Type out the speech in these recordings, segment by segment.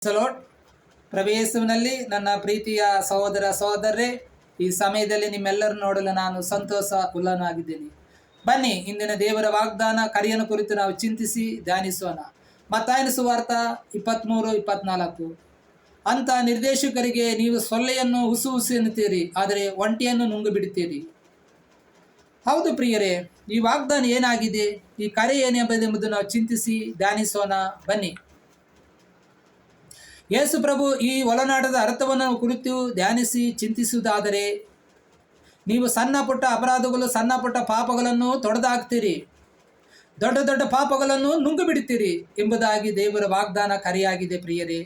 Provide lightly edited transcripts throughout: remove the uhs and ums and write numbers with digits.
ಸಲೋಟ್ ಪ್ರವೇಶವಿನಲ್ಲಿ ನನ್ನ ಪ್ರೀತಿಯ ಸಹೋದರ ಸಹೋದರರೇ, ಈ ಸಮಯದಲ್ಲಿ ನಿಮ್ಮೆಲ್ಲರನ್ನು ನೋಡಲು ನಾನು ಸಂತೋಷ ಉಲ್ಲನಾಗಿದ್ದೇನೆ. ಬನ್ನಿ, ಇಂದಿನ ದೇವರ ವಾಗ್ದಾನ ಕರೆಯನ್ನು ಕುರಿತು ನಾವು ಚಿಂತಿಸಿ ಧ್ಯಾನಿಸೋಣ. ಮತ್ತಾಯನ ಸುವಾರ್ತ 23:24. ಅಂತ ನಿರ್ದೇಶಕರಿಗೆ ನೀವು ಸೊಳ್ಳೆಯನ್ನು ಹುಸು ಎನ್ನುತ್ತೀರಿ, ಆದರೆ ಒಂಟಿಯನ್ನು ನುಂಗು ಬಿಡುತ್ತೀರಿ. ಹೌದು ಪ್ರಿಯರೇ, ಈ ವಾಗ್ದಾನ ಏನಾಗಿದೆ, ಈ ಕರೆ ಏನೆಂಬುದೆಂಬುದು ನಾವು ಚಿಂತಿಸಿ ಧ್ಯಾನಿಸೋಣ. ಬನ್ನಿ. ಯೇಸು ಪ್ರಭು ಈ ಒಳನಾಡದ ಅರ್ಥವನ್ನು ಕುರಿತು ಧ್ಯಾನಿಸಿ ಚಿಂತಿಸುವುದಾದರೆ, ನೀವು ಸಣ್ಣ ಪುಟ್ಟ ಅಪರಾಧಗಳು, ಸಣ್ಣ ಪುಟ್ಟ ಪಾಪಗಳನ್ನು ತೊಡೆದಾಕ್ತೀರಿ, ದೊಡ್ಡ ದೊಡ್ಡ ಪಾಪಗಳನ್ನು ನುಂಗು ಬಿಡುತ್ತೀರಿ ಎಂಬುದಾಗಿ ದೇವರ ವಾಗ್ದಾನ ಕರೆಯಾಗಿದೆ. ಪ್ರಿಯರೇ,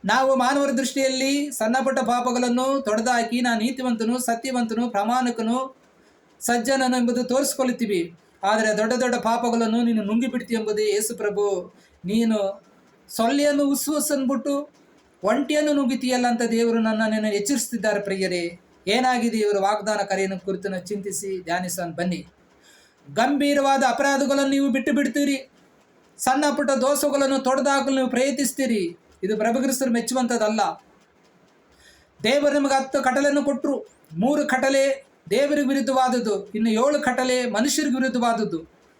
ನಾವು ಮಾನವರ ದೃಷ್ಟಿಯಲ್ಲಿ ಸಣ್ಣ ಪುಟ್ಟ ಪಾಪಗಳನ್ನು ತೊಡೆದಾಕಿ ನಾನು ನೀತಿವಂತನು, ಸತ್ಯವಂತನು, ಪ್ರಾಮಾಣಿಕನು, ಸಜ್ಜನನು ಎಂಬುದು ತೋರಿಸ್ಕೊಳ್ತೀವಿ. ಆದರೆ ದೊಡ್ಡ ದೊಡ್ಡ ಪಾಪಗಳನ್ನು ನೀನು ನುಂಗಿ ಬಿಡ್ತೀವಿ ಎಂಬುದೇ ಯೇಸು ಪ್ರಭು, ನೀನು ಸೊಳ್ಳೆಯನ್ನು ಅಂದ್ಬಿಟ್ಟು ಒಂಟಿಯನ್ನು ನುಗ್ಗಿತೀಯಲ್ಲ ಅಂತ ದೇವರು ನನ್ನನ್ನು ಎಚ್ಚರಿಸುತ್ತಿದ್ದಾರೆ. ಪ್ರಿಯರೇ, ಏನಾಗಿದೆ ಇವರ ವಾಗ್ದಾನ ಕರೆಯನ್ನು ಕುರಿತು ನಾವು ಚಿಂತಿಸಿ ಧ್ಯಾನಿಸೋಣ. ಬನ್ನಿ. ಗಂಭೀರವಾದ ಅಪರಾಧಗಳನ್ನು ನೀವು ಬಿಟ್ಟು ಬಿಡ್ತೀರಿ, ಸಣ್ಣ ಪುಟ್ಟ ದೋಷಗಳನ್ನು ತೊಡೆದಾಕಲು ನೀವು ಪ್ರಯತ್ನಿಸ್ತೀರಿ. ಇದು ಪ್ರಭುಕ್ರಿಸ್ತರು ಮೆಚ್ಚುವಂಥದ್ದಲ್ಲ. ದೇವರು ನಿಮಗೆ 10 ಕಟಲೆಯನ್ನು ಕೊಟ್ಟರು. 3 ಕಟಲೆ ದೇವರಿಗೆ ವಿರುದ್ಧವಾದದ್ದು, ಇನ್ನು 7 ಕಟಲೆ ಮನುಷ್ಯರಿಗೆ ವಿರುದ್ಧವಾದದ್ದು.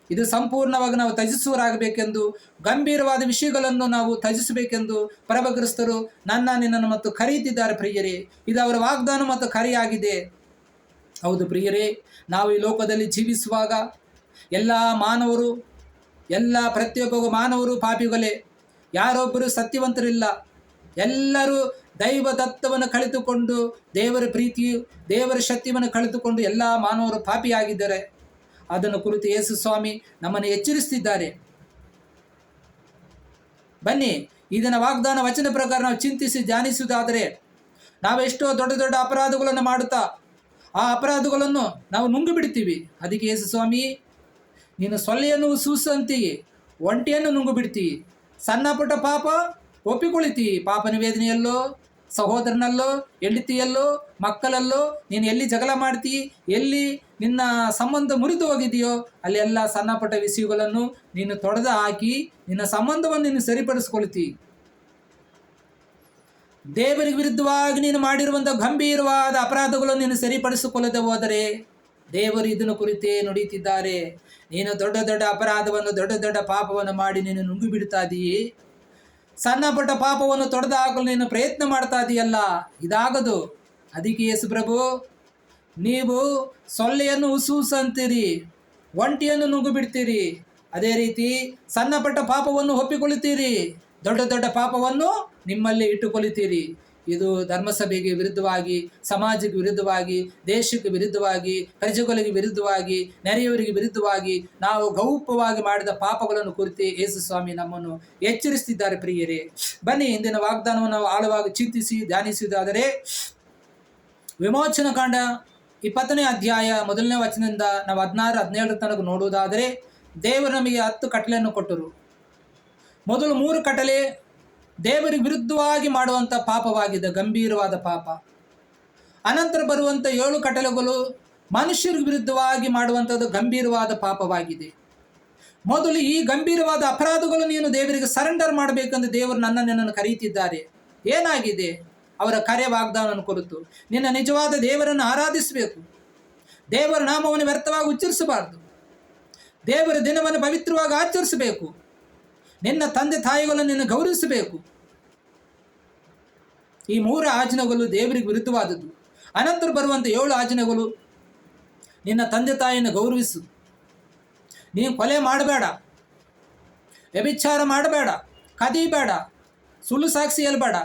ಇದು ಸಂಪೂರ್ಣವಾಗಿ ನಾವು ತ್ಯಜಿಸುವರಾಗಬೇಕೆಂದು, ಗಂಭೀರವಾದ ವಿಷಯಗಳನ್ನು ನಾವು ತ್ಯಜಿಸಬೇಕೆಂದು ಪ್ರಭುಕ್ರಿಸ್ತರು ನಿನ್ನನ್ನು ಮತ್ತು ಕರೆಯುತ್ತಿದ್ದಾರೆ. ಪ್ರಿಯರೇ, ಇದು ಅವರ ವಾಗ್ದಾನ ಮತ್ತು ಕರೆಯಾಗಿದೆ. ಹೌದು ಪ್ರಿಯರೇ, ನಾವು ಈ ಲೋಕದಲ್ಲಿ ಜೀವಿಸುವಾಗ ಪ್ರತಿಯೊಬ್ಬ ಮಾನವರು ಪಾಪಿಗಳೇ, ಯಾರೊಬ್ಬರು ಸತ್ಯವಂತರಿಲ್ಲ. ಎಲ್ಲರೂ ದೈವ ತತ್ವವನ್ನು ಕಳೆದುಕೊಂಡು, ದೇವರ ಪ್ರೀತಿಯು, ದೇವರ ಶಕ್ತಿಯನ್ನು ಕಳೆದುಕೊಂಡು ಎಲ್ಲ ಮಾನವರು ಪಾಪಿಯಾಗಿದ್ದಾರೆ. ಅದನ್ನು ಕುರಿತು ಯೇಸು ಸ್ವಾಮಿ ನಮ್ಮನ್ನು ಎಚ್ಚರಿಸುತ್ತಿದ್ದಾರೆ. ಬನ್ನಿ, ಇದನ್ನ ವಾಗ್ದಾನ ವಚನ ಪ್ರಕಾರ ನಾವು ಚಿಂತಿಸಿ ಧ್ಯಾನಿಸುವುದಾದರೆ, ನಾವೆಷ್ಟೋ ದೊಡ್ಡ ದೊಡ್ಡ ಅಪರಾಧಗಳನ್ನು ಮಾಡುತ್ತಾ ಆ ಅಪರಾಧಗಳನ್ನು ನಾವು ನುಂಗು ಬಿಡ್ತೀವಿ. ಅದಕ್ಕೆ ಯೇಸು ಸ್ವಾಮಿ, ನೀನು ಸೊಳ್ಳೆಯನ್ನು ಸೂಸಂತೀಯಿ, ಒಂಟಿಯನ್ನು ನುಂಗು ಬಿಡ್ತೀವಿ. ಸಣ್ಣ ಪುಟ್ಟ ಪಾಪ ಒಪ್ಪಿಕೊಳ್ತೀವಿ. ಪಾಪ ನಿವೇದನೆಯಲ್ಲೋ, ಸಹೋದರನಲ್ಲೋ, ಹೆಂಡತಿಯಲ್ಲೋ, ಮಕ್ಕಳಲ್ಲೋ ನೀನು ಎಲ್ಲಿ ಜಗಳ ಮಾಡ್ತೀವಿ, ಎಲ್ಲಿ ನಿನ್ನ ಸಂಬಂಧ ಮುರಿದು ಹೋಗಿದೆಯೋ ಅಲ್ಲಿ ಎಲ್ಲ ಸಣ್ಣ ಪುಟ್ಟ ವಿಷಯಗಳನ್ನು ನೀನು ತೊಡೆದು ಹಾಕಿ ನಿನ್ನ ಸಂಬಂಧವನ್ನು ನೀನು ಸರಿಪಡಿಸ್ಕೊಳ್ತೀವಿ. ದೇವರಿಗೆ ವಿರುದ್ಧವಾಗಿ ನೀನು ಮಾಡಿರುವಂಥ ಗಂಭೀರವಾದ ಅಪರಾಧಗಳನ್ನು ನೀನು ಸರಿಪಡಿಸಿಕೊಳ್ಳದೆ ಹೋದರೆ ದೇವರು ಇದನ್ನು ಕುರಿತೇ ನುಡಿಯುತ್ತಿದ್ದಾರೆ. ನೀನು ದೊಡ್ಡ ದೊಡ್ಡ ಅಪರಾಧವನ್ನು, ದೊಡ್ಡ ದೊಡ್ಡ ಪಾಪವನ್ನು ಮಾಡಿ ನೀನು ನುಂಗಿ ಬಿಡ್ತಾ ಇದೀಯಿ. ಸಣ್ಣ ಪುಟ್ಟ ಪಾಪವನ್ನು ತೊಡೆದು ಹಾಕಲು ನೀನು ಪ್ರಯತ್ನ ಮಾಡ್ತಾ ಇದೆಯಲ್ಲ, ಇದಾಗದು. ಅದಕ್ಕೆ ಯೇಸು ಪ್ರಭು, ನೀವು ಸೊಳ್ಳೆಯನ್ನು ಅಂತೀರಿ, ಒಂಟಿಯನ್ನು ನುಂಗು ಬಿಡ್ತೀರಿ. ಅದೇ ರೀತಿ ಸಣ್ಣ ಪುಟ್ಟ ಪಾಪವನ್ನು ಒಪ್ಪಿಕೊಳ್ಳುತ್ತೀರಿ, ದೊಡ್ಡ ದೊಡ್ಡ ಪಾಪವನ್ನು ನಿಮ್ಮಲ್ಲಿ ಇಟ್ಟುಕೊಳ್ಳುತ್ತೀರಿ. ಇದು ಧರ್ಮಸಭೆಗೆ ವಿರುದ್ಧವಾಗಿ, ಸಮಾಜಕ್ಕೆ ವಿರುದ್ಧವಾಗಿ, ದೇಶಕ್ಕೆ ವಿರುದ್ಧವಾಗಿ, ಪ್ರಜೆಗಳಿಗೆ ವಿರುದ್ಧವಾಗಿ, ನೆರೆಯವರಿಗೆ ವಿರುದ್ಧವಾಗಿ ನಾವು ಗೌಪ್ಯವಾಗಿ ಮಾಡಿದ ಪಾಪಗಳನ್ನು ಕುರಿತು ಯೇಸು ಸ್ವಾಮಿ ನಮ್ಮನ್ನು ಎಚ್ಚರಿಸುತ್ತಿದ್ದಾರೆ. ಪ್ರಿಯರೇ, ಬನ್ನಿ, ಇಂದಿನ ವಾಗ್ದಾನವನ್ನು ನಾವು ಆಳವಾಗಿ ಚಿಂತಿಸಿ ಧ್ಯಾನಿಸುವುದಾದರೆ, ವಿಮೋಚನ ಕಾಂಡ 20ನೇ ಅಧ್ಯಾಯ 1ನೇ ವಚನದಿಂದ ನಾವು 16-17 ತನಕ ನೋಡುವುದಾದರೆ, ದೇವರು ನಮಗೆ 10 ಕಟಲೆಯನ್ನು ಕೊಟ್ಟರು. ಮೊದಲು 3 ಕಟಲೆ ದೇವರಿಗೆ ವಿರುದ್ಧವಾಗಿ ಮಾಡುವಂಥ ಪಾಪವಾಗಿದೆ, ಗಂಭೀರವಾದ ಪಾಪ. ಅನಂತರ ಬರುವಂಥ 7 ಕಟಲೆಗಳು ಮನುಷ್ಯರಿಗೆ ವಿರುದ್ಧವಾಗಿ ಮಾಡುವಂಥದ್ದು ಗಂಭೀರವಾದ ಪಾಪವಾಗಿದೆ. ಮೊದಲು ಈ ಗಂಭೀರವಾದ ಅಪರಾಧಗಳು ನೀನು ದೇವರಿಗೆ ಸರೆಂಡರ್ ಮಾಡಬೇಕೆಂದು ದೇವರು ನನ್ನನ್ನು ಕರೆಯುತ್ತಿದ್ದಾರೆ. ಏನಾಗಿದೆ ಅವರ ಕರೆ ವಾಗ್ದಾನವನ್ನು ಕುರಿತು? ನಿನ್ನ ನಿಜವಾದ ದೇವರನ್ನು ಆರಾಧಿಸಬೇಕು, ದೇವರ ನಾಮವನ್ನು ವ್ಯರ್ಥವಾಗಿ ಉಚ್ಚರಿಸಬಾರದು, ದೇವರ ದಿನವನ್ನು ಪವಿತ್ರವಾಗಿ ಆಚರಿಸಬೇಕು, ನಿನ್ನ ತಂದೆ ತಾಯಿಗಳನ್ನು ನಿನ್ನ ಗೌರವಿಸಬೇಕು. ಈ 3 ಆಜ್ಞೆಗಳು ದೇವರಿಗೆ ವಿರುದ್ಧವಾದದ್ದು. ಅನಂತರ ಬರುವಂಥ 7 ಆಜ್ಞೆಗಳು, ನಿನ್ನ ತಂದೆ ತಾಯಿಯನ್ನು ಗೌರವಿಸು, ನೀನು ಕೊಲೆ ಮಾಡಬೇಡ, ವ್ಯಭಿಚಾರ ಮಾಡಬೇಡ, ಕದಿಬೇಡ, ಸುಳ್ಳು ಸಾಕ್ಷಿ ಹೇಳಬೇಡ,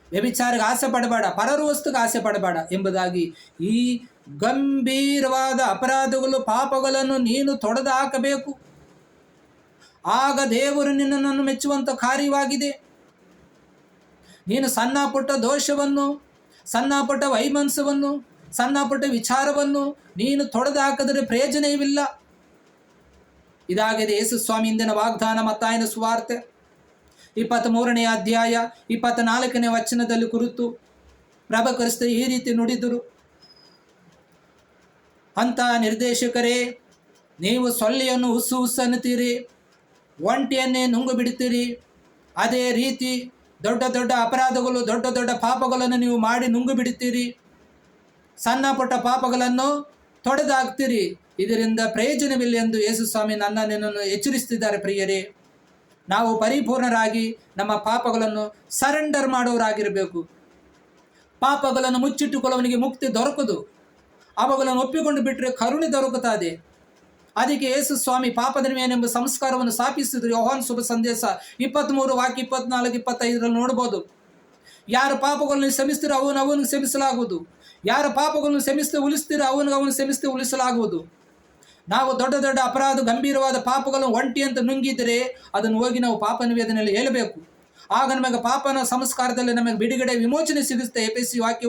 ವ್ಯಭಿಚಾರಕ್ಕೆ ಆಸೆ ಪಡಬೇಡ, ಪರರ ವಸ್ತುಗೆ ಆಸೆ ಪಡಬೇಡ ಎಂಬುದಾಗಿ ಈ ಗಂಭೀರವಾದ ಅಪರಾಧಗಳು, ಪಾಪಗಳನ್ನು ನೀನು ತೊಡೆದು ಹಾಕಬೇಕು. ಆಗ ದೇವರು ನಿನ್ನನ್ನು ಮೆಚ್ಚುವಂಥ ಕಾರ್ಯವಾಗಿದೆ. ನೀನು ಸಣ್ಣ ಪುಟ್ಟ ದೋಷವನ್ನು, ಸಣ್ಣ ಪುಟ್ಟ ವೈಮನಸ್ಸವನ್ನು, ಸಣ್ಣ ಪುಟ್ಟ ವಿಚಾರವನ್ನು ನೀನು ತೊಡೆದು ಹಾಕಿದರೆ ಪ್ರಯೋಜನವಿಲ್ಲ. ಇದಾಗಿದೆ ಯೇಸು ಸ್ವಾಮಿ ಇಂದಿನ ವಾಗ್ದಾನ. ಮತ್ತಾಯನ ಸುವಾರ್ತೆ 23ನೇ ಅಧ್ಯಾಯ 24ನೇ ವಚನದಲ್ಲಿ ಕುರಿತು ಪ್ರಭುಕ್ರಿಸ್ತ ಈ ರೀತಿ ನುಡಿದರು, ಅಂತ ನಿರ್ದೇಶಕರೇ, ನೀವು ಸೊಳ್ಳೆಯನ್ನು ಹುಸ್ಸು ಅನ್ನುತ್ತೀರಿ, ಒಂಟಿಯನ್ನೇ ನುಂಗು ಬಿಡುತ್ತೀರಿ. ಅದೇ ರೀತಿ ದೊಡ್ಡ ದೊಡ್ಡ ಅಪರಾಧಗಳು, ದೊಡ್ಡ ದೊಡ್ಡ ಪಾಪಗಳನ್ನು ನೀವು ಮಾಡಿ ನುಂಗು ಬಿಡುತ್ತೀರಿ. ಸಣ್ಣ ಪುಟ್ಟ ಪಾಪಗಳನ್ನು ತೊಡೆದಾಕ್ತೀರಿ. ಇದರಿಂದ ಪ್ರಯೋಜನವಿಲ್ಲ ಎಂದು ಯೇಸು ಸ್ವಾಮಿ ನಿನ್ನನ್ನು ಎಚ್ಚರಿಸುತ್ತಿದ್ದಾರೆ. ಪ್ರಿಯರೇ, ನಾವು ಪರಿಪೂರ್ಣರಾಗಿ ನಮ್ಮ ಪಾಪಗಳನ್ನು ಸರೆಂಡರ್ ಮಾಡೋರಾಗಿರಬೇಕು. ಪಾಪಗಳನ್ನು ಮುಚ್ಚಿಟ್ಟುಕೊಳ್ಳುವವನಿಗೆ ಮುಕ್ತಿ ದೊರಕದು. ಅವುಗಳನ್ನು ಒಪ್ಪಿಕೊಂಡು ಬಿಟ್ಟರೆ ಕರುಣೆ ದೊರಕುತ್ತದೆ. ಅದಕ್ಕೆ ಯೇಸು ಸ್ವಾಮಿ ಪಾಪದ ಮೇಲೆಂಬ ಸಂಸ್ಕಾರವನ್ನು ಸ್ಥಾಪಿಸಿದ್ರು. ಯೋಹಾನ ಶುಭ ಸಂದೇಶ 23 ವಾಕ್ಯ 24, 25 ನೋಡ್ಬೋದು. ಯಾರು ಪಾಪಗಳನ್ನು ಕ್ಷಮಿಸ್ತೀರೋ ಅವನಿಗೆ ಕ್ಷಮಿಸಲಾಗುವುದು. ಯಾರ ಪಾಪಗಳನ್ನು ಕ್ಷಮಿಸದೆ ಉಳಿಸ್ತೀರೋ ಅವನು ಕ್ಷಮಿಸದೆ ಉಳಿಸಲಾಗುವುದು. ನಾವು ದೊಡ್ಡ ದೊಡ್ಡ ಅಪರಾಧ, ಗಂಭೀರವಾದ ಪಾಪಗಳನ್ನು ಒಂಟಿ ಅಂತ ನುಂಗಿದರೆ ಅದನ್ನು ಹೋಗಿ ನಾವು ಪಾಪ ನಿವೇದನೆಯಲ್ಲಿ ಹೇಳಬೇಕು. ಆಗ ನಮಗೆ ಪಾಪನ ಸಂಸ್ಕಾರದಲ್ಲಿ ನಮಗೆ ಬಿಡುಗಡೆ, ವಿಮೋಚನೆ ಸಿಗುತ್ತೆ. ಎಫೆಸಿ ವಾಕ್ಯ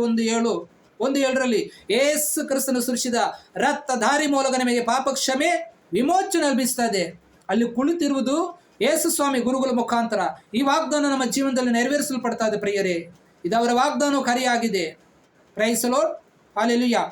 1:7 ಯೇಸು ಕ್ರಿಸ್ತನು ಸುರಿಸಿದ ರಕ್ತಧಾರಿ ಮೂಲಕ ನಮಗೆ ಪಾಪ ಕ್ಷಮೆ, ವಿಮೋಚನೆ ಲಭಿಸುತ್ತದೆ. ಅಲ್ಲಿ ಕುಳಿತಿರುವುದು ಯೇಸು ಸ್ವಾಮಿ ಗುರುಗಳ ಮುಖಾಂತರ. ಈ ವಾಗ್ದಾನ ನಮ್ಮ ಜೀವನದಲ್ಲಿ ನೆರವೇರಿಸಲ್ಪಡ್ತಾ ಇದೆ. ಪ್ರಿಯರೇ, ಇದು ಅವರ ವಾಗ್ದಾನ ಕಾರ್ಯ ಆಗಿದೆ. Praise the Lord. ಹಲ್ಲೆಲೂಯಾ.